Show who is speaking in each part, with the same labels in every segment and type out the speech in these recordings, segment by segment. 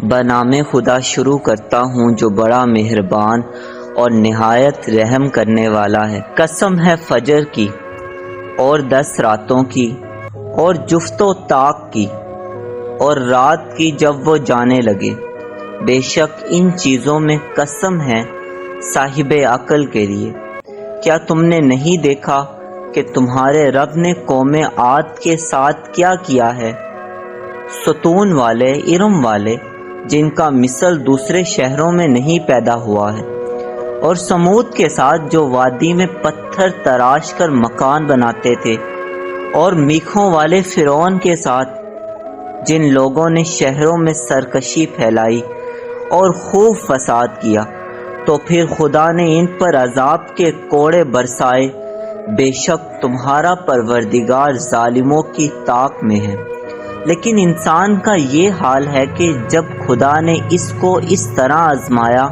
Speaker 1: بنام خدا شروع کرتا ہوں جو بڑا مہربان اور نہایت رحم کرنے والا ہے۔ قسم ہے فجر کی اور 10 راتوں کی اور جفت و طاق کی اور رات کی جب وہ جانے لگے، بے شک ان چیزوں میں قسم ہے صاحب عقل کے لیے۔ کیا تم نے نہیں دیکھا کہ تمہارے رب نے قوم عاد کے ساتھ کیا کیا ہے؟ ستون والے، ارم والے، جن کا مثل دوسرے شہروں میں نہیں پیدا ہوا ہے، اور سمود کے ساتھ جو وادی میں پتھر تراش کر مکان بناتے تھے، اور میخوں والے فرعون کے ساتھ جن لوگوں نے شہروں میں سرکشی پھیلائی اور خوب فساد کیا، تو پھر خدا نے ان پر عذاب کے کوڑے برسائے۔ بے شک تمہارا پروردگار ظالموں کی طاق میں ہے۔ لیکن انسان کا یہ حال ہے کہ جب خدا نے اس کو اس طرح آزمایا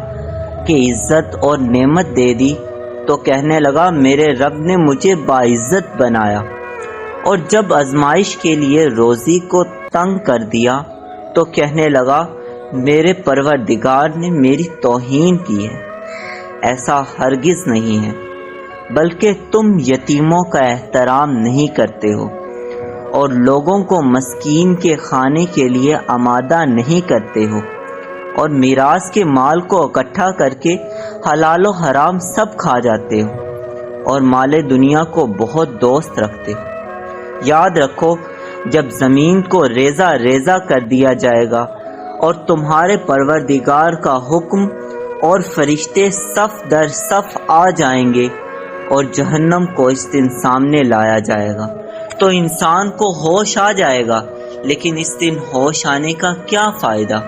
Speaker 1: کہ عزت اور نعمت دے دی، تو کہنے لگا میرے رب نے مجھے باعزت بنایا، اور جب آزمائش کے لیے روزی کو تنگ کر دیا تو کہنے لگا میرے پروردگار نے میری توہین کی ہے۔ ایسا ہرگز نہیں ہے، بلکہ تم یتیموں کا احترام نہیں کرتے ہو اور لوگوں کو مسکین کے کھانے کے لیے آمادہ نہیں کرتے ہو، اور میراث کے مال کو اکٹھا کر کے حلال و حرام سب کھا جاتے ہو، اور مال دنیا کو بہت دوست رکھتے ہو۔ یاد رکھو جب زمین کو ریزہ ریزہ کر دیا جائے گا اور تمہارے پروردگار کا حکم اور فرشتے صف در صف آ جائیں گے اور جہنم کو اس دن سامنے لایا جائے گا، تو انسان کو ہوش آ جائے گا۔ لیکن اس دن ہوش آنے کا کیا فائدہ؟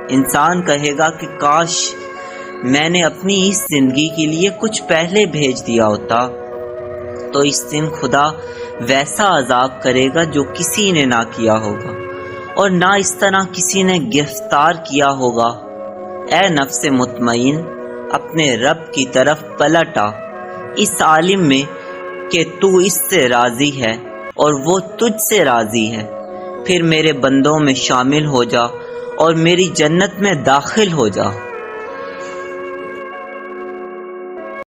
Speaker 1: انسان کہے گا کہ کاش میں نے اپنی اس زندگی کے لیے کچھ پہلے بھیج دیا ہوتا۔ تو اس دن خدا ویسا عذاب کرے گا جو کسی نے نہ کیا ہوگا، اور نہ اس طرح کسی نے گرفتار کیا ہوگا۔ اے نفس مطمئن، اپنے رب کی طرف پلٹ آ، اس عالم میں کہ تو اس سے راضی ہے اور وہ تجھ سے راضی ہے۔ پھر میرے بندوں میں شامل ہو جا اور میری جنت میں داخل ہو جا۔